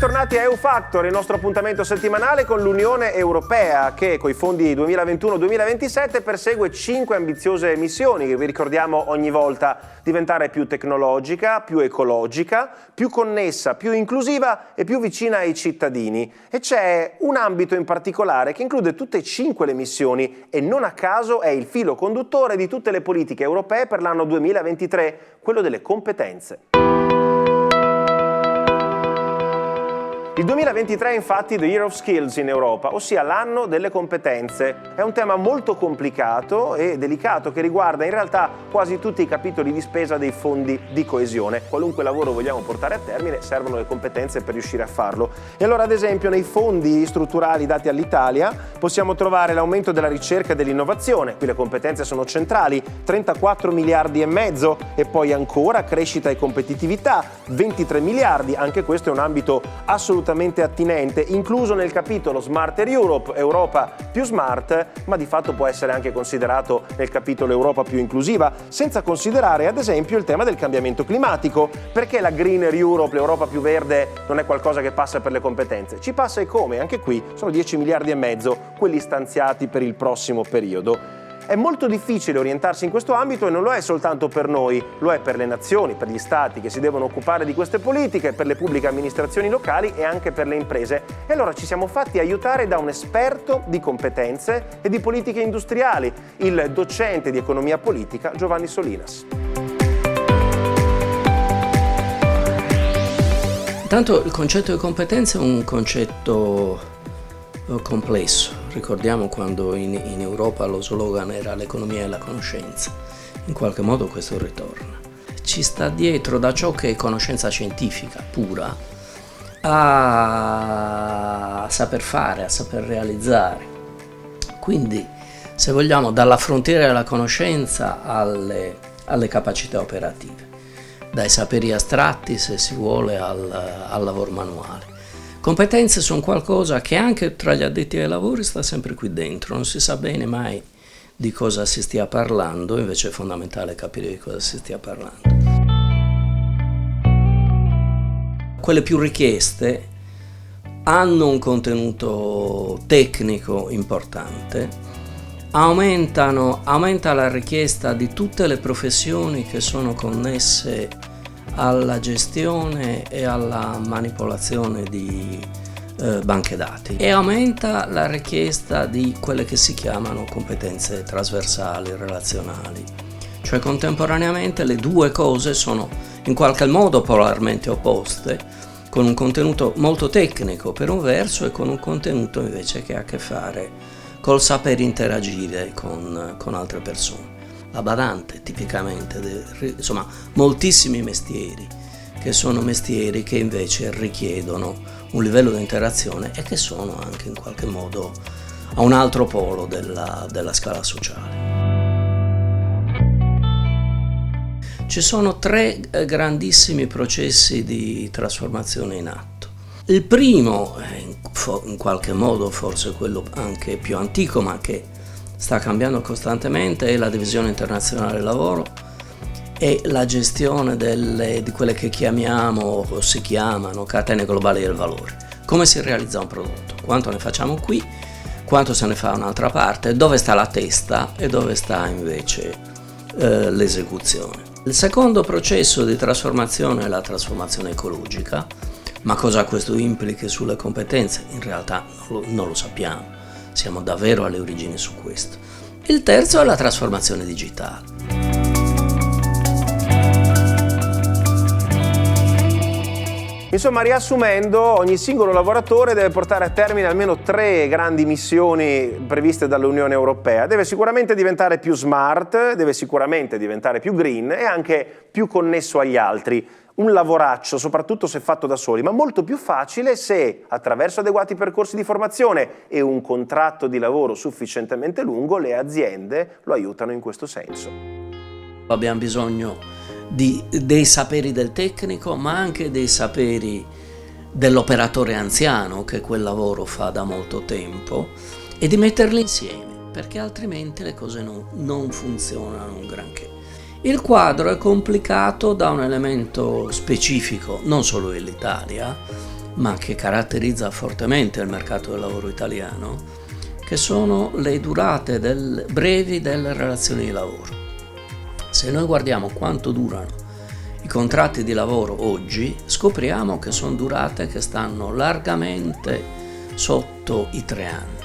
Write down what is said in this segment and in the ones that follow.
bentornati a EU Factor, il nostro appuntamento settimanale con l'Unione Europea che coi fondi 2021-2027 persegue 5 ambiziose missioni che vi ricordiamo ogni volta: diventare più tecnologica, più ecologica, più connessa, più inclusiva e più vicina ai cittadini. E c'è un ambito in particolare che include tutte e 5 le missioni e non a caso è il filo conduttore di tutte le politiche europee per l'anno 2023, quello delle competenze. Il 2023 è infatti The Year of Skills in Europa, ossia l'anno delle competenze. È un tema molto complicato e delicato che riguarda in realtà quasi tutti i capitoli di spesa dei fondi di coesione. Qualunque lavoro vogliamo portare a termine, servono le competenze per riuscire a farlo. E allora, ad esempio, nei fondi strutturali dati all'Italia possiamo trovare l'aumento della ricerca e dell'innovazione. Qui le competenze sono centrali, 34 miliardi e mezzo, e poi ancora crescita e competitività, 23 miliardi. Anche questo è un ambito assolutamente attinente, incluso nel capitolo Smarter Europe, Europa più smart, ma di fatto può essere anche considerato nel capitolo Europa più inclusiva, senza considerare ad esempio il tema del cambiamento climatico. Perché la Greener Europe, l'Europa più verde, non è qualcosa che passa per le competenze? Ci passa e come? Anche qui sono 10 miliardi e mezzo quelli stanziati per il prossimo periodo. È molto difficile orientarsi in questo ambito e non lo è soltanto per noi, lo è per le nazioni, per gli stati che si devono occupare di queste politiche, per le pubbliche amministrazioni locali e anche per le imprese. E allora ci siamo fatti aiutare da un esperto di competenze e di politiche industriali, il docente di economia politica Giovanni Solinas. Intanto il concetto di competenza è un concetto complesso. Ricordiamo quando in Europa lo slogan era l'economia e la conoscenza. In qualche modo questo ritorna. Ci sta dietro da ciò che è conoscenza scientifica pura a saper fare, a saper realizzare. Quindi, se vogliamo, dalla frontiera della conoscenza alle capacità operative, dai saperi astratti, se si vuole, al lavoro manuale. Competenze sono qualcosa che anche tra gli addetti ai lavori sta sempre qui dentro, non si sa bene mai di cosa si stia parlando, invece è fondamentale capire di cosa si stia parlando. Quelle più richieste hanno un contenuto tecnico importante, aumenta la richiesta di tutte le professioni che sono connesse alla gestione e alla manipolazione di banche dati, e aumenta la richiesta di quelle che si chiamano competenze trasversali, relazionali. Cioè contemporaneamente le due cose sono in qualche modo polarmente opposte, con un contenuto molto tecnico per un verso e con un contenuto invece che ha a che fare col saper interagire con altre persone. La badante tipicamente, insomma moltissimi mestieri che sono mestieri che invece richiedono un livello di interazione e che sono anche in qualche modo a un altro polo della scala sociale. Ci sono 3 grandissimi processi di trasformazione in atto. Il primo, in qualche modo forse quello anche più antico ma che sta cambiando costantemente, è la divisione internazionale del lavoro e la gestione di quelle che chiamiamo o si chiamano catene globali del valore. Come si realizza un prodotto? Quanto ne facciamo qui? Quanto se ne fa un'altra parte? Dove sta la testa e dove sta invece l'esecuzione? Il secondo processo di trasformazione è la trasformazione ecologica, ma cosa questo implichi sulle competenze? In realtà non lo sappiamo. Siamo davvero alle origini su questo. Il terzo è la trasformazione digitale. Insomma, riassumendo, ogni singolo lavoratore deve portare a termine almeno 3 grandi missioni previste dall'Unione Europea. Deve sicuramente diventare più smart, deve sicuramente diventare più green e anche più connesso agli altri. Un lavoraccio, soprattutto se fatto da soli, ma molto più facile se, attraverso adeguati percorsi di formazione e un contratto di lavoro sufficientemente lungo, le aziende lo aiutano in questo senso. Abbiamo bisogno dei saperi del tecnico, ma anche dei saperi dell'operatore anziano che quel lavoro fa da molto tempo, e di metterli insieme, perché altrimenti le cose non funzionano un granché. Il quadro è complicato da un elemento specifico, non solo dell'Italia, ma che caratterizza fortemente il mercato del lavoro italiano, che sono le durate brevi delle relazioni di lavoro. Se noi guardiamo quanto durano i contratti di lavoro oggi, scopriamo che sono durate che stanno largamente sotto i 3 anni.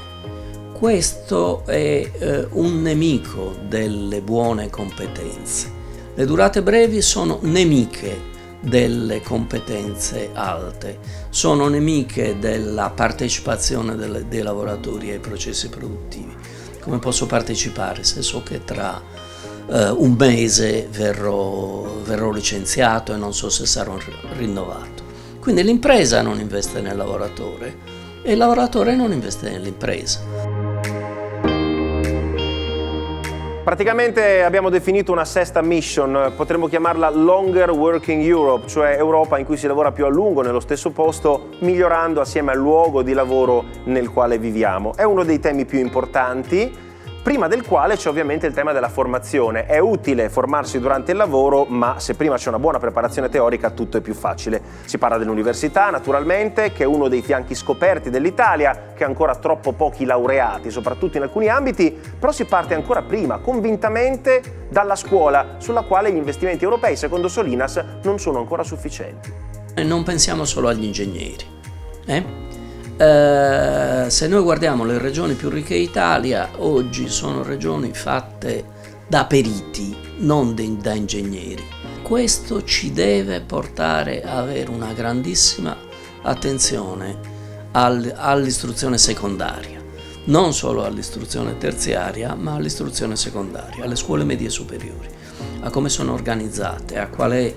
Questo è un nemico delle buone competenze. Le durate brevi sono nemiche delle competenze alte, sono nemiche della partecipazione dei lavoratori ai processi produttivi. Come posso partecipare se so che tra un mese verrò licenziato e non so se sarò rinnovato? Quindi l'impresa non investe nel lavoratore e il lavoratore non investe nell'impresa. Praticamente abbiamo definito una sesta mission, potremmo chiamarla Longer Working Europe, cioè Europa in cui si lavora più a lungo nello stesso posto, migliorando assieme al luogo di lavoro nel quale viviamo. È uno dei temi più importanti, prima del quale c'è ovviamente il tema della formazione. È utile formarsi durante il lavoro, ma se prima c'è una buona preparazione teorica tutto è più facile. Si parla dell'università, naturalmente, che è uno dei fianchi scoperti dell'Italia, che ha ancora troppo pochi laureati, soprattutto in alcuni ambiti, però si parte ancora prima, convintamente, dalla scuola, sulla quale gli investimenti europei, secondo Solinas, non sono ancora sufficienti. Non pensiamo solo agli ingegneri. Se noi guardiamo le regioni più ricche d'Italia, oggi sono regioni fatte da periti, non da ingegneri. Questo ci deve portare a avere una grandissima attenzione all'istruzione secondaria, non solo all'istruzione terziaria, ma all'istruzione secondaria, alle scuole medie superiori, a come sono organizzate, a qual è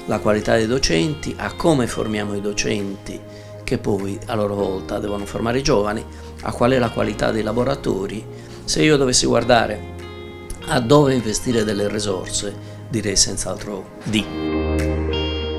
la qualità dei docenti, a come formiamo i docenti che poi a loro volta devono formare i giovani, a qual è la qualità dei laboratori. Se io dovessi guardare a dove investire delle risorse, direi senz'altro di.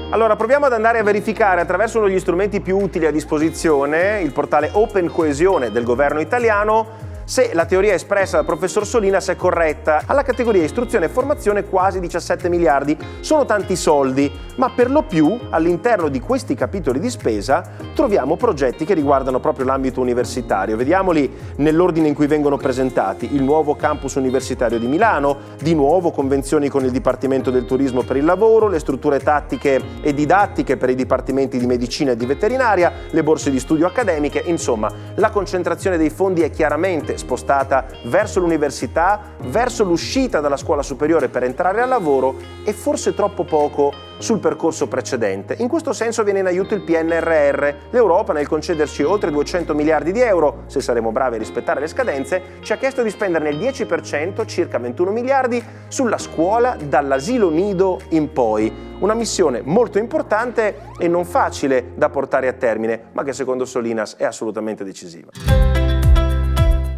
Allora, proviamo ad andare a verificare attraverso uno degli strumenti più utili a disposizione, il portale Open Coesione del governo italiano, se la teoria espressa dal professor Solinas è corretta. Alla categoria istruzione e formazione quasi 17 miliardi. Sono tanti soldi, ma per lo più all'interno di questi capitoli di spesa troviamo progetti che riguardano proprio l'ambito universitario. Vediamoli nell'ordine in cui vengono presentati. Il nuovo campus universitario di Milano, di nuovo convenzioni con il Dipartimento del Turismo per il lavoro, le strutture tattiche e didattiche per i dipartimenti di medicina e di veterinaria, le borse di studio accademiche. Insomma, la concentrazione dei fondi è chiaramente spostata verso l'università, verso l'uscita dalla scuola superiore per entrare al lavoro e forse troppo poco sul percorso precedente. In questo senso viene in aiuto il PNRR. L'Europa, nel concederci oltre 200 miliardi di euro, se saremo bravi a rispettare le scadenze, ci ha chiesto di spenderne il 10%, circa 21 miliardi, sulla scuola dall'asilo nido in poi. Una missione molto importante e non facile da portare a termine, ma che secondo Solinas è assolutamente decisiva.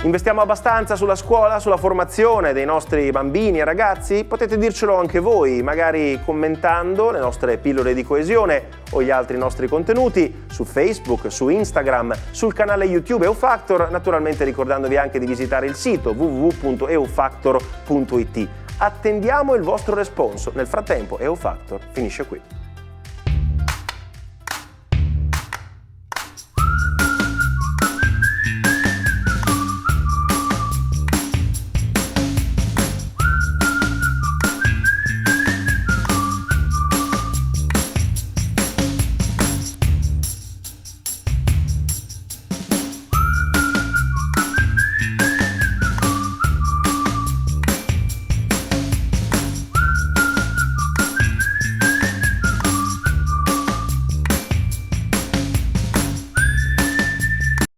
Investiamo abbastanza sulla scuola, sulla formazione dei nostri bambini e ragazzi? Potete dircelo anche voi, magari commentando le nostre pillole di coesione o gli altri nostri contenuti su Facebook, su Instagram, sul canale YouTube EUFactor, naturalmente ricordandovi anche di visitare il sito www.eufactor.it. Attendiamo il vostro responso. Nel frattempo EUFactor finisce qui.